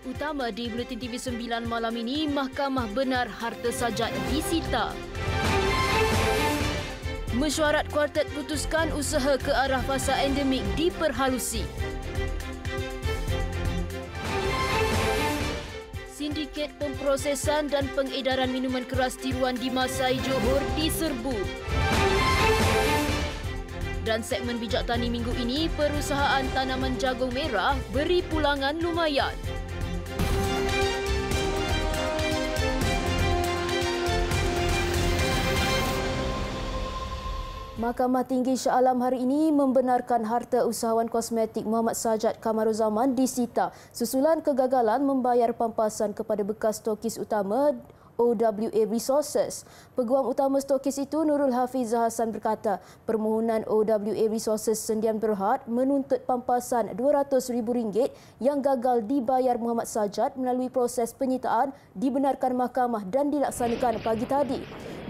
Utama di Buletin TV 9 malam ini, Mahkamah benar harta sajat disita. Mesyuarat Kuartet putuskan usaha ke arah fasa endemik diperhalusi. Sindiket pemprosesan dan pengedaran minuman keras tiruan di Masai Johor diserbu. Dan segmen Bijak Tani minggu ini, perusahaan tanaman jagung merah beri pulangan lumayan. Mahkamah Tinggi Shah Alam hari ini membenarkan harta usahawan kosmetik Muhammad Sajat Kamaruzaman disita susulan kegagalan membayar pampasan kepada bekas stokis utama OWA Resources. Peguam utama stokis itu Nurul Hafizah Hassan berkata, permohonan OWA Resources Sendian Berhad menuntut pampasan RM200,000 yang gagal dibayar Muhammad Sajat melalui proses penyitaan dibenarkan mahkamah dan dilaksanakan pagi tadi.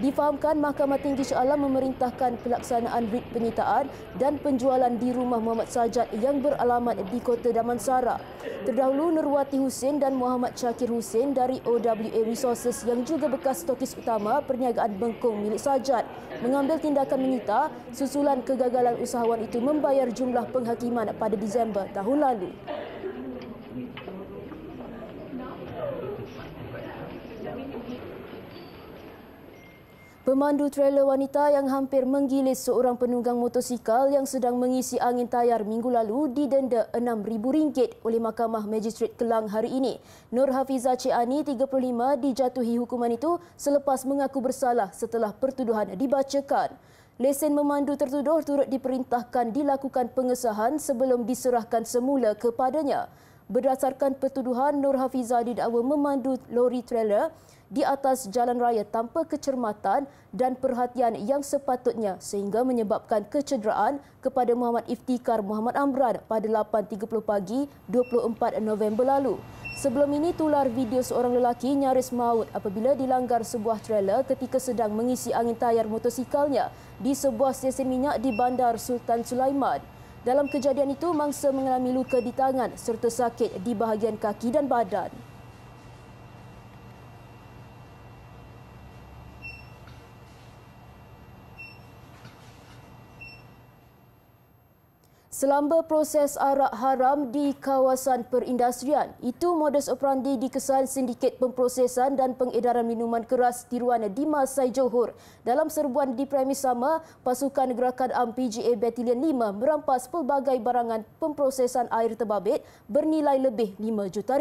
Difahamkan Mahkamah Tinggi Shah Alam memerintahkan pelaksanaan writ penyitaan dan penjualan di rumah Muhammad Sajat yang beralamat di Kota Damansara. Terdahulu Nurwati Hussein dan Muhammad Syakir Hussein dari OWA Resources yang juga bekas stokis utama perniagaan Bengkong milik Sajat mengambil tindakan menyita susulan kegagalan usahawan itu membayar jumlah penghakiman pada Disember tahun lalu. Pemandu trailer wanita yang hampir menggilis seorang penunggang motosikal yang sedang mengisi angin tayar minggu lalu didenda RM6,000 oleh Mahkamah Magistrate Kelang hari ini. Nur Hafizah Cik Ani, 35, dijatuhi hukuman itu selepas mengaku bersalah setelah pertuduhan dibacakan. Lesen memandu tertuduh turut diperintahkan dilakukan pengesahan sebelum diserahkan semula kepadanya. Berdasarkan pertuduhan, Nur Hafizah didakwa memandu lori trailer di atas jalan raya tanpa kecermatan dan perhatian yang sepatutnya sehingga menyebabkan kecederaan kepada Muhammad Iftikar Muhammad Amran pada 8.30 pagi 24 November lalu. Sebelum ini tular video seorang lelaki nyaris maut apabila dilanggar sebuah trailer ketika sedang mengisi angin tayar motosikalnya di sebuah stesen minyak di Bandar Sultan Sulaiman. Dalam kejadian itu, mangsa mengalami luka di tangan serta sakit di bahagian kaki dan badan. Selamba proses arak haram di kawasan perindustrian, itu modus operandi dikesan sindiket pemprosesan dan pengedaran minuman keras tiruan di Masai Johor. Dalam serbuan di premis sama, pasukan gerakan AM PGA Batalion 5 merampas pelbagai barangan pemprosesan air terbabit bernilai lebih RM5 juta.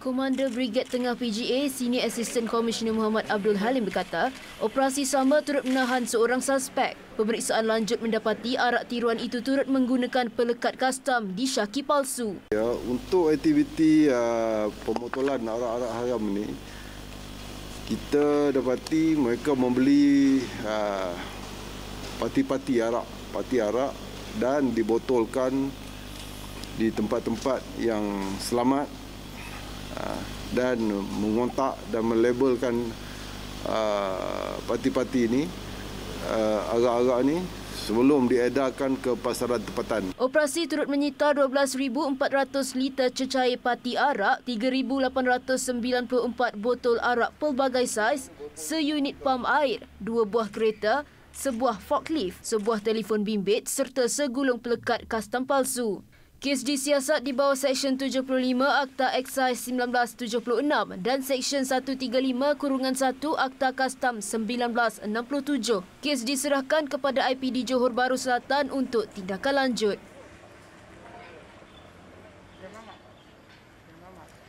Komander Brigade Tengah PGA, Senior Assistant Commissioner Muhammad Abdul Halim berkata, operasi sama turut menahan seorang suspek. Pemeriksaan lanjut mendapati arak tiruan itu turut menggunakan pelekat kastam disyaki palsu. Ya, untuk aktiviti pemotolan arak-arak haram ini, kita dapati mereka membeli parti arak dan dibotolkan di tempat-tempat yang selamat dan mengontak dan melabelkan parti-parti ini, arak-arak ini sebelum diedarkan ke pasaran tempatan. Operasi turut menyita 12,400 liter cecair parti arak, 3,894 botol arak pelbagai saiz, seunit pam air, 2 buah kereta, sebuah forklift, sebuah telefon bimbit serta segulung pelekat kastam palsu. Kes disiasat di bawah Seksyen 75 Akta Eksais 1976 dan Seksyen 135-1 Akta Kastam 1967. Kes diserahkan kepada IPD Johor Bahru Selatan untuk tindakan lanjut.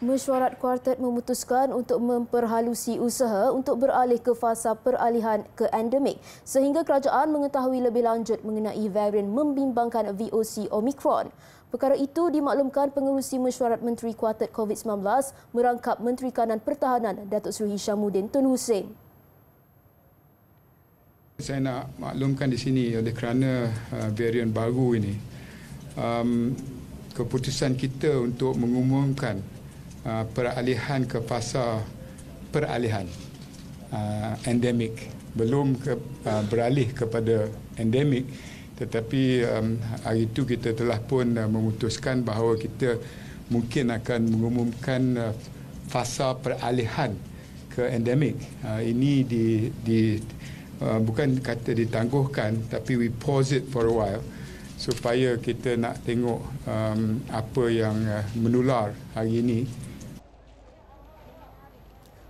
Mesyuarat Kuartet memutuskan untuk memperhalusi usaha untuk beralih ke fasa peralihan ke endemik sehingga kerajaan mengetahui lebih lanjut mengenai varian membimbangkan VOC Omicron. Perkara itu dimaklumkan Pengerusi Mesyuarat Menteri Kuartet COVID-19 merangkap Menteri Kanan Pertahanan Datuk Seri Hishamuddin Tun Hussein. Saya nak maklumkan di sini oleh kerana varian baru ini, keputusan kita untuk mengumumkan peralihan ke fasa peralihan endemik, belum beralih kepada endemik, Tetapi hari itu kita telah pun memutuskan bahawa kita mungkin akan mengumumkan fasa peralihan ke endemik. Ini bukan kata ditangguhkan, tapi we pause it for a while supaya kita nak tengok apa yang menular hari ini.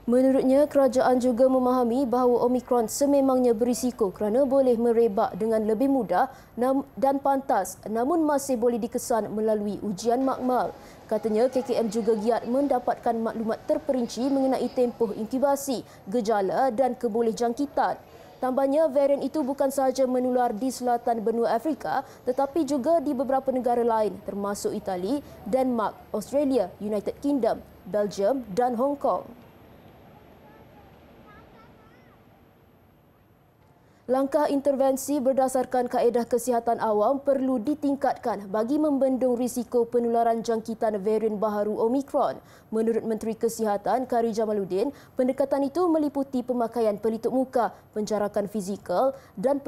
Menurutnya, kerajaan juga memahami bahawa Omicron sememangnya berisiko kerana boleh merebak dengan lebih mudah dan pantas, namun masih boleh dikesan melalui ujian makmal. Katanya, KKM juga giat mendapatkan maklumat terperinci mengenai tempoh inkubasi, gejala dan kebolehjangkitan. Tambahnya, varian itu bukan sahaja menular di selatan benua Afrika tetapi juga di beberapa negara lain termasuk Itali, Denmark, Australia, United Kingdom, Belgium dan Hong Kong. Langkah intervensi berdasarkan kaedah kesihatan awam perlu ditingkatkan bagi membendung risiko penularan jangkitan varian baharu Omicron. Menurut Menteri Kesihatan Kari Jamaluddin, pendekatan itu meliputi pemakaian pelitup muka, penjarakan fizikal dan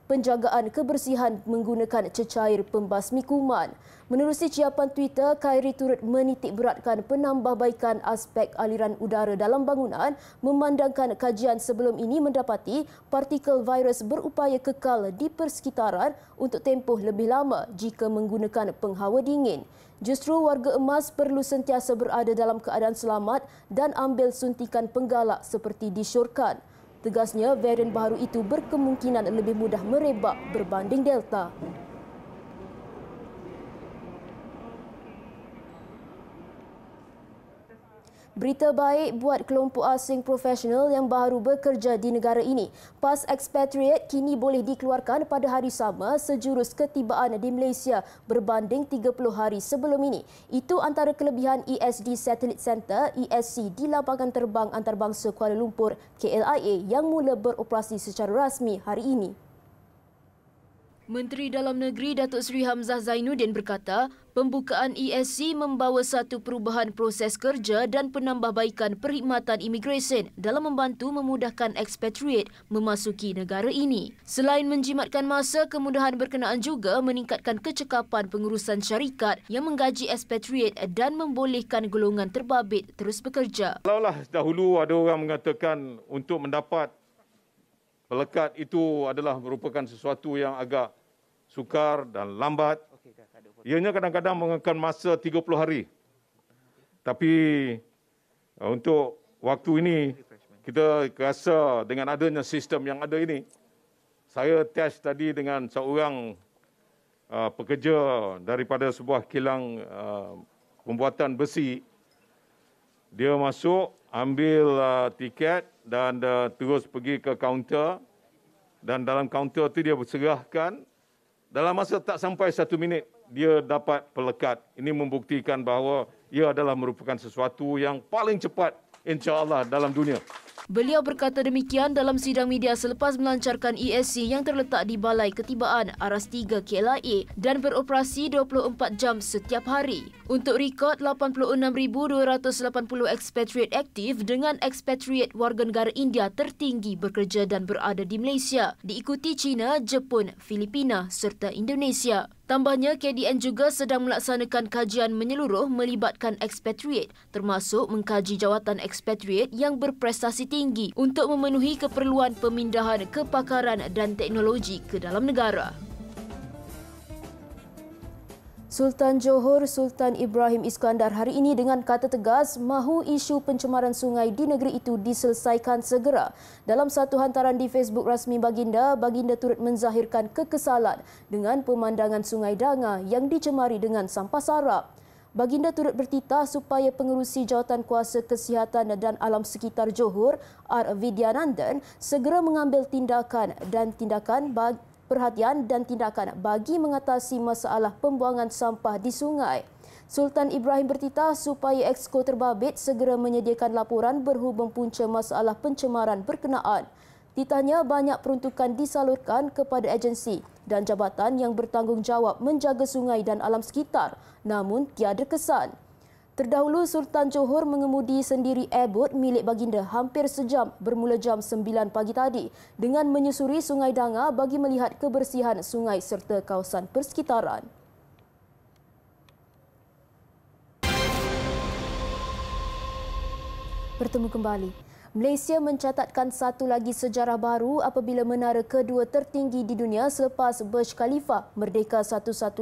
penjagaan kebersihan menggunakan cecair pembasmi kuman. Menerusi ciapan Twitter, Khairi turut menitik beratkan penambahbaikan aspek aliran udara dalam bangunan memandangkan kajian sebelum ini mendapati partikel virus berupaya kekal di persekitaran untuk tempoh lebih lama jika menggunakan penghawa dingin. Justru warga emas perlu sentiasa berada dalam keadaan selamat dan ambil suntikan penggalak seperti disyorkan. Tegasnya, varian baharu itu berkemungkinan lebih mudah merebak berbanding Delta. Berita baik buat kelompok asing profesional yang baru bekerja di negara ini. Pas expatriate kini boleh dikeluarkan pada hari sama sejurus ketibaan di Malaysia berbanding 30 hari sebelum ini. Itu antara kelebihan ESD Satellite Center ESC di lapangan terbang antarabangsa Kuala Lumpur KLIA yang mula beroperasi secara rasmi hari ini. Menteri Dalam Negeri Datuk Seri Hamzah Zainuddin berkata, pembukaan ESC membawa satu perubahan proses kerja dan penambahbaikan perkhidmatan imigresen dalam membantu memudahkan expatriate memasuki negara ini. Selain menjimatkan masa, kemudahan berkenaan juga meningkatkan kecekapan pengurusan syarikat yang menggaji expatriate dan membolehkan golongan terbabit terus bekerja. Kalaulah dahulu ada orang mengatakan untuk mendapat pelekat itu adalah merupakan sesuatu yang agak sukar dan lambat. Ianya kadang-kadang memakan masa 30 hari. Tapi untuk waktu ini, kita rasa dengan adanya sistem yang ada ini, saya test tadi dengan seorang pekerja daripada sebuah kilang pembuatan besi. Dia masuk, ambil tiket dan terus pergi ke kaunter. Dan dalam kaunter itu dia berserahkan. Dalam masa tak sampai 1 minit, dia dapat pelekat. Ini membuktikan bahawa ia adalah merupakan sesuatu yang paling cepat insya-Allah dalam dunia. Beliau berkata demikian dalam sidang media selepas melancarkan ESC yang terletak di Balai Ketibaan Aras 3 KLIA dan beroperasi 24 jam setiap hari. Untuk rekod, 86,280 expatriate aktif dengan expatriate warga negara India tertinggi bekerja dan berada di Malaysia, diikuti China, Jepun, Filipina serta Indonesia. Tambahnya, KDN juga sedang melaksanakan kajian menyeluruh melibatkan expatriate termasuk mengkaji jawatan expatriate yang berprestasi tinggi untuk memenuhi keperluan pemindahan kepakaran dan teknologi ke dalam negara. Sultan Johor Sultan Ibrahim Iskandar hari ini dengan kata tegas mahu isu pencemaran sungai di negeri itu diselesaikan segera. Dalam satu hantaran di Facebook rasmi Baginda, Baginda turut menzahirkan kekesalan dengan pemandangan Sungai Danga yang dicemari dengan sampah sarap. Baginda turut bertitah supaya pengerusi Jawatankuasa Kesihatan dan Alam Sekitar Johor, R. Vidyanandan, segera mengambil tindakan perhatian dan tindakan bagi mengatasi masalah pembuangan sampah di sungai. Sultan Ibrahim bertitah supaya Exco terbabit segera menyediakan laporan berhubung punca masalah pencemaran berkenaan. Titahnya banyak peruntukan disalurkan kepada agensi dan jabatan yang bertanggungjawab menjaga sungai dan alam sekitar, namun tiada kesan. Terdahulu, Sultan Johor mengemudi sendiri airboat milik baginda hampir sejam bermula jam 9 pagi tadi dengan menyusuri Sungai Danga bagi melihat kebersihan sungai serta kawasan persekitaran. Bertemu kembali. Malaysia mencatatkan satu lagi sejarah baru apabila menara kedua tertinggi di dunia selepas Burj Khalifa Merdeka 118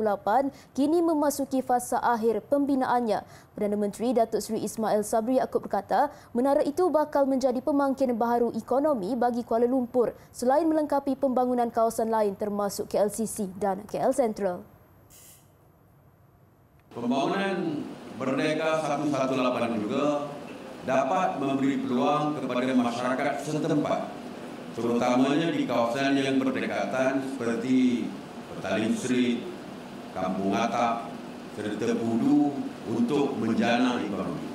kini memasuki fasa akhir pembinaannya. Perdana Menteri Datuk Seri Ismail Sabri Yaakob berkata, menara itu bakal menjadi pemangkin baharu ekonomi bagi Kuala Lumpur selain melengkapi pembangunan kawasan lain termasuk KLCC dan KL Sentral. Pembangunan Merdeka 118 juga dapat memberi peluang kepada masyarakat setempat, terutamanya di kawasan yang berdekatan seperti Petaling Street, Kampung Atap serta Pudu untuk menjana ekonomi.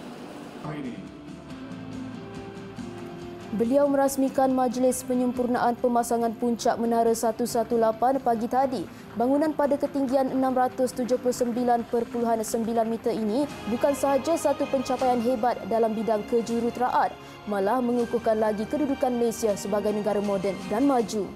Beliau merasmikan majlis penyempurnaan pemasangan puncak Menara 118 pagi tadi. Bangunan pada ketinggian 679.9 meter ini bukan sahaja satu pencapaian hebat dalam bidang kejuruteraan, malah mengukuhkan lagi kedudukan Malaysia sebagai negara moden dan maju.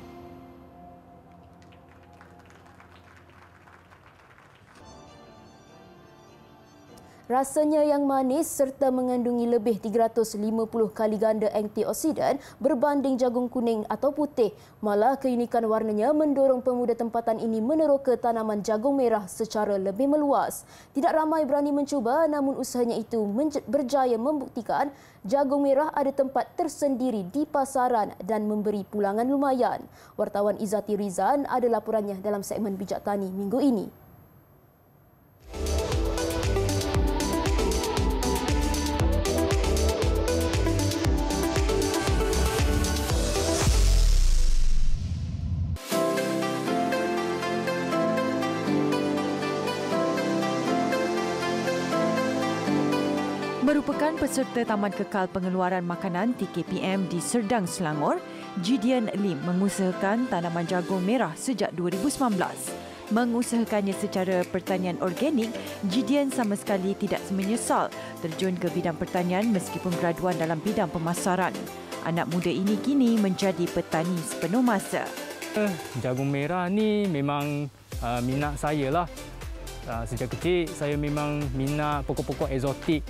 Rasanya yang manis serta mengandungi lebih 350 kali ganda antioksidan berbanding jagung kuning atau putih. Malah keunikan warnanya mendorong pemuda tempatan ini meneroka tanaman jagung merah secara lebih meluas. Tidak ramai berani mencuba, namun usahanya itu berjaya membuktikan jagung merah ada tempat tersendiri di pasaran dan memberi pulangan lumayan. Wartawan Izzati Rizan ada laporannya dalam segmen Bijak Tani minggu ini. Merupakan peserta Taman Kekal Pengeluaran Makanan TKPM di Serdang, Selangor, Gideon Lim mengusahakan tanaman jagung merah sejak 2019. Mengusahakannya secara pertanian organik, Gideon sama sekali tidak menyesal terjun ke bidang pertanian meskipun graduan dalam bidang pemasaran. Anak muda ini kini menjadi petani sepenuh masa. Jagung merah ni memang minat saya lah. Sejak kecil saya memang minat pokok-pokok eksotik.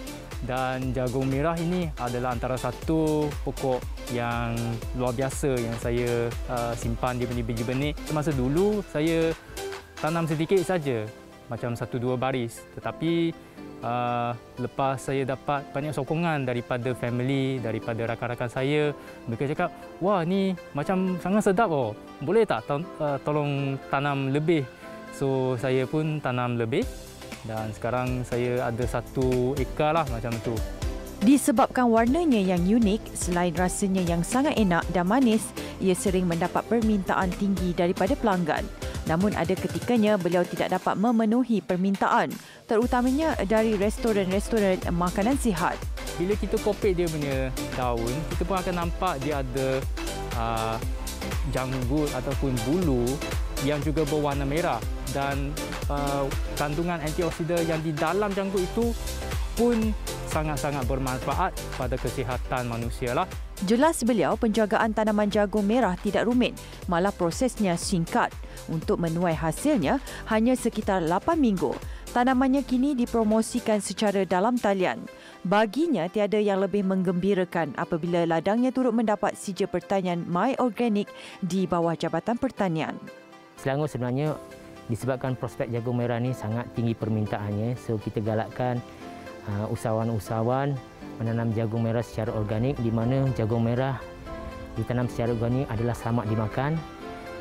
Dan jagung merah ini adalah antara satu pokok yang luar biasa yang saya simpan di benih-benih benih. Masa dulu saya tanam sedikit saja, macam 1-2 baris. Tetapi lepas saya dapat banyak sokongan daripada family, daripada rakan-rakan saya, mereka cakap, wah ni macam sangat sedap oh. Boleh tak tolong tanam lebih? So saya pun tanam lebih. Dan sekarang saya ada 1 ekar lah macam tu. Disebabkan warnanya yang unik, selain rasanya yang sangat enak dan manis, ia sering mendapat permintaan tinggi daripada pelanggan. Namun ada ketikanya beliau tidak dapat memenuhi permintaan, terutamanya dari restoran-restoran makanan sihat. Bila kita kopek dia punya daun, kita pun akan nampak dia ada janggut ataupun bulu yang juga berwarna merah. Dan kandungan antioksidan yang di dalam janggut itu pun sangat-sangat bermanfaat pada kesihatan manusia lah. Jelas beliau, penjagaan tanaman jagung merah tidak rumit, malah prosesnya singkat. Untuk menuai hasilnya hanya sekitar 8 minggu. Tanamannya kini dipromosikan secara dalam talian. Baginya tiada yang lebih menggembirakan apabila ladangnya turut mendapat sijil pertanian My Organic di bawah Jabatan Pertanian. Selangor sebenarnya disebabkan prospek jagung merah ni sangat tinggi permintaannya, so kita galakkan usahawan-usahawan menanam jagung merah secara organik, di mana jagung merah ditanam secara organik adalah selamat dimakan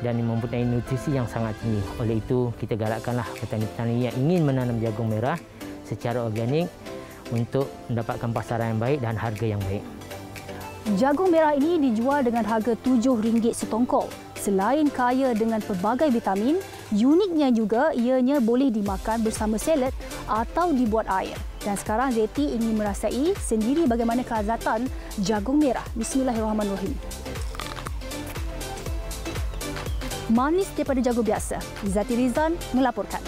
dan mempunyai nutrisi yang sangat tinggi. Oleh itu kita galakkanlah petani-petani yang ingin menanam jagung merah secara organik untuk mendapatkan pasaran yang baik dan harga yang baik. Jagung merah ini dijual dengan harga RM7 setongkol. Selain kaya dengan pelbagai vitamin, uniknya juga ianya boleh dimakan bersama salad atau dibuat air. Dan sekarang Zeti ingin merasai sendiri bagaimana kelazatan jagung merah. Bismillahirrahmanirrahim. Manis daripada jagung biasa. Izzati Rizan melaporkan.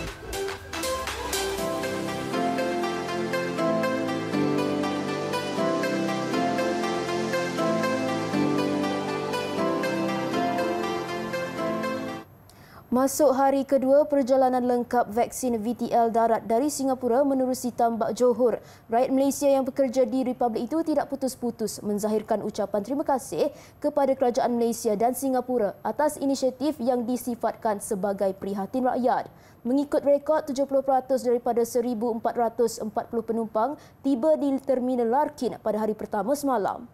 Masuk hari kedua perjalanan lengkap vaksin VTL darat dari Singapura menerusi tambak Johor. Rakyat Malaysia yang bekerja di Republik itu tidak putus-putus menzahirkan ucapan terima kasih kepada kerajaan Malaysia dan Singapura atas inisiatif yang disifatkan sebagai prihatin rakyat. Mengikut rekod, 70% daripada 1,440 penumpang tiba di Terminal Larkin pada hari pertama semalam.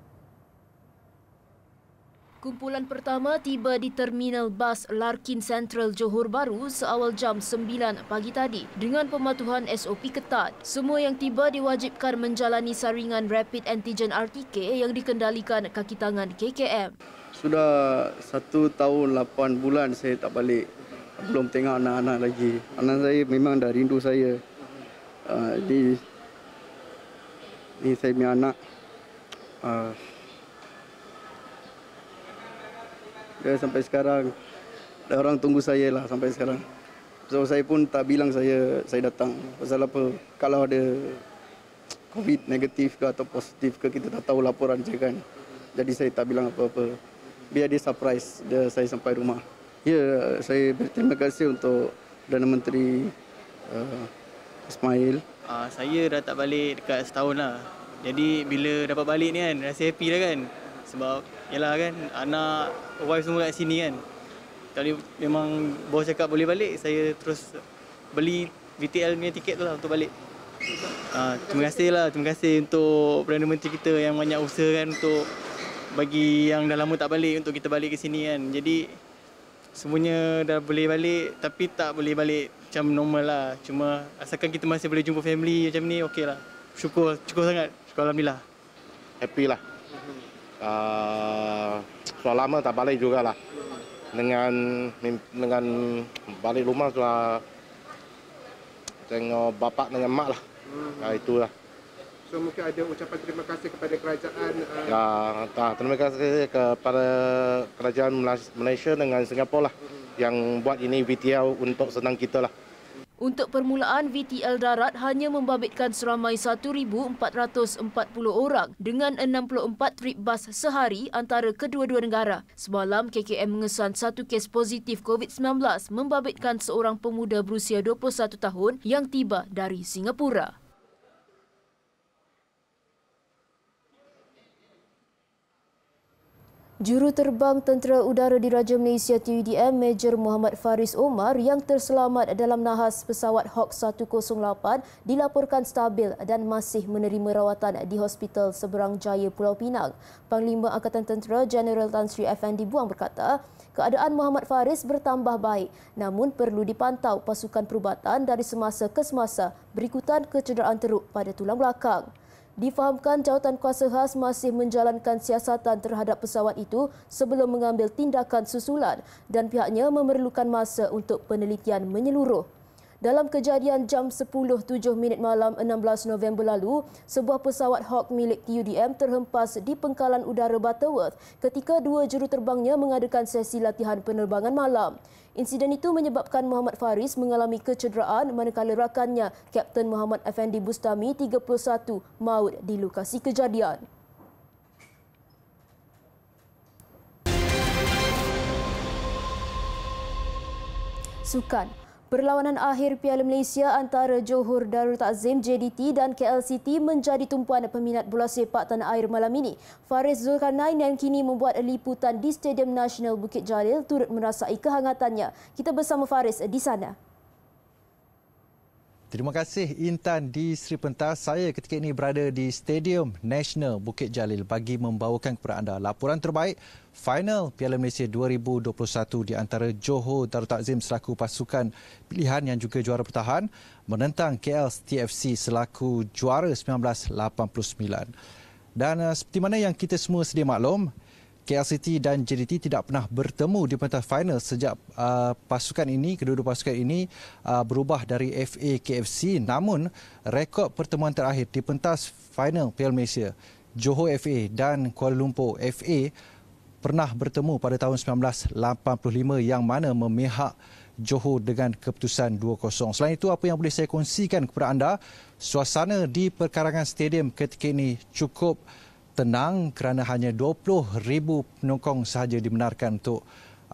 Kumpulan pertama tiba di Terminal Bas Larkin Central Johor Bahru seawal jam 9 pagi tadi dengan pematuhan SOP ketat. Semua yang tiba diwajibkan menjalani saringan Rapid Antigen RTK yang dikendalikan kaki tangan KKM. Sudah 1 tahun 8 bulan saya tak balik. Belum tengok anak-anak lagi. Anak saya memang dah rindu saya. Ini saya punya anak. Dia sampai sekarang, ada orang tunggu saya lah sampai sekarang. So saya pun tak bilang saya datang. Pasal apa? Kalau ada COVID negatif ke atau positif ke, kita tak tahu laporan je kan. Jadi saya tak bilang apa-apa. Biar dia surprise saya sampai rumah. Ya, saya berterima kasih untuk Perdana Menteri Ismail. Saya dah tak balik dekat setahun lah. Jadi bila dapat balik ni kan, rasa happy dah kan. Sebab yalah kan, anak, wife semua kat sini kan. Tadi memang bos cakap boleh balik, saya terus beli VTL punya tiket tu lah untuk balik. Terima kasih untuk Perdana Menteri kita yang banyak usahakan untuk bagi yang dah lama tak balik, untuk kita balik ke sini kan. Jadi semuanya dah boleh balik, tapi tak boleh balik macam normal lah. Cuma asalkan kita masih boleh jumpa family macam ni, okey lah. Syukur sangat, syukur Alhamdulillah. Happy lah. Sudah lama tak balik jugalah. Dengan balik rumah sudah tengok bapak dengan mak lah. Itulah. So mungkin ada ucapan terima kasih kepada kerajaan. Terima kasih kepada kerajaan Malaysia dengan Singapura lah yang buat ini VTL untuk senang kita lah. Untuk permulaan, VTL darat hanya membabitkan seramai 1,440 orang dengan 64 trip bas sehari antara kedua-dua negara. Semalam, KKM mengesan 1 kes positif COVID-19 membabitkan seorang pemuda berusia 21 tahun yang tiba dari Singapura. Juruterbang Tentera Udara Diraja Malaysia TUDM Major Muhammad Faris Omar yang terselamat dalam nahas pesawat Hawk 108 dilaporkan stabil dan masih menerima rawatan di Hospital Seberang Jaya Pulau Pinang. Panglima Angkatan Tentera Jeneral Tan Sri Effendi Buang berkata, keadaan Muhammad Faris bertambah baik namun perlu dipantau pasukan perubatan dari semasa ke semasa berikutan kecederaan teruk pada tulang belakang. Difahamkan jawatan kuasa khas masih menjalankan siasatan terhadap pesawat itu sebelum mengambil tindakan susulan dan pihaknya memerlukan masa untuk penelitian menyeluruh. Dalam kejadian jam 10.07 malam 16 November lalu, sebuah pesawat Hawk milik TUDM terhempas di pengkalan udara Butterworth ketika dua juruterbangnya mengadakan sesi latihan penerbangan malam. Insiden itu menyebabkan Muhammad Faris mengalami kecederaan manakala rakannya, Kapten Muhammad Effendi Bustami, 31, maut di lokasi kejadian. Sukan. Perlawanan akhir Piala Malaysia antara Johor Darul Takzim JDT dan KLCT menjadi tumpuan peminat bola sepak tanah air malam ini. Faris Zulkarnain yang kini membuat liputan di Stadium Nasional Bukit Jalil turut merasai kehangatannya. Kita bersama Faris di sana. Terima kasih Intan di Sri Pentas. Saya ketika ini berada di Stadium Nasional Bukit Jalil bagi membawakan kepada anda laporan terbaik final Piala Malaysia 2021 di antara Johor Darul Takzim selaku pasukan pilihan yang juga juara bertahan menentang KL TFC selaku juara 1989. Dan seperti mana yang kita semua sedia maklum, KLCT dan JDT tidak pernah bertemu di pentas final sejak pasukan ini, kedua-dua pasukan ini berubah dari FA KFC. Namun, rekod pertemuan terakhir di pentas final Piala Malaysia, Johor FA dan Kuala Lumpur FA pernah bertemu pada tahun 1985 yang mana memihak Johor dengan keputusan 2-0. Selain itu, apa yang boleh saya kongsikan kepada anda, suasana di perkarangan stadium ketika ini cukup tenang kerana hanya 20,000 penongkong sahaja dibenarkan untuk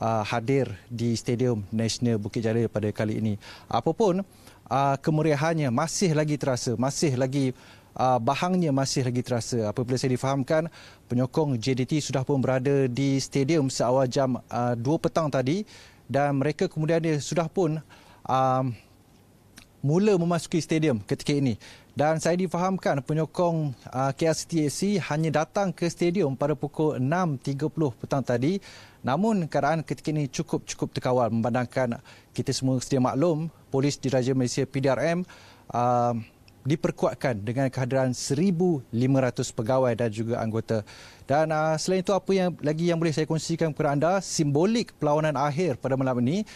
hadir di Stadium Nasional Bukit Jalil pada kali ini. Apapun kemeriahannya masih lagi terasa, masih lagi bahangnya masih lagi terasa apabila saya difahamkan penyokong JDT sudah pun berada di stadium seawal jam 2 petang tadi dan mereka kemudian sudah pun mula memasuki stadium ketika ini. Dan saya difahamkan penyokong KL City FC hanya datang ke stadium pada pukul 6.30 petang tadi. Namun keadaan ketika ini cukup terkawal memandangkan kita semua sedia maklum Polis Diraja Malaysia PDRM diperkuatkan dengan kehadiran 1,500 pegawai dan juga anggota. Dan selain itu apa yang boleh saya kongsikan kepada anda, simbolik perlawanan akhir pada malam ini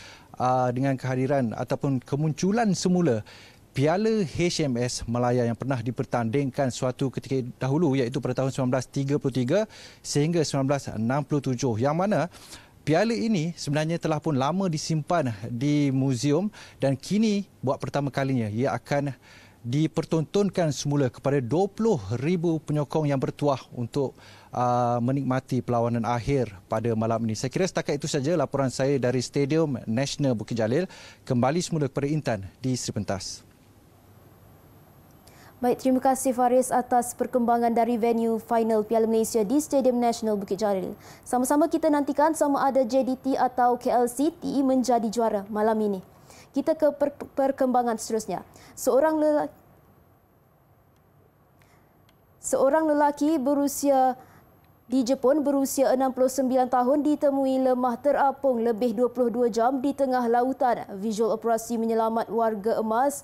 dengan kehadiran ataupun kemunculan semula Piala HMS Malaya yang pernah dipertandingkan suatu ketika dahulu iaitu pada tahun 1933 sehingga 1967 yang mana piala ini sebenarnya telah pun lama disimpan di muzium dan kini buat pertama kalinya ia akan dipertontonkan semula kepada 20,000 penyokong yang bertuah untuk menikmati perlawanan akhir pada malam ini. Saya kira setakat itu saja laporan saya dari Stadium Nasional Bukit Jalil. Kembali semula kepada Intan di Sri Pentas. Baik, terima kasih Faris atas perkembangan dari venue final Piala Malaysia di Stadium Nasional Bukit Jalil. Sama-sama kita nantikan sama ada JDT atau KL City menjadi juara malam ini. Kita ke perkembangan seterusnya. Seorang lelaki berusia di Jepun berusia 69 tahun ditemui lemah terapung lebih 22 jam di tengah lautan. Visual operasi menyelamat warga emas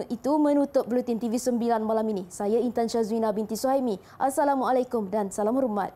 itu menutup Buletin TV 9 malam ini. Saya Intan Syazwina binti Suhaimi. Assalamualaikum dan salam hormat.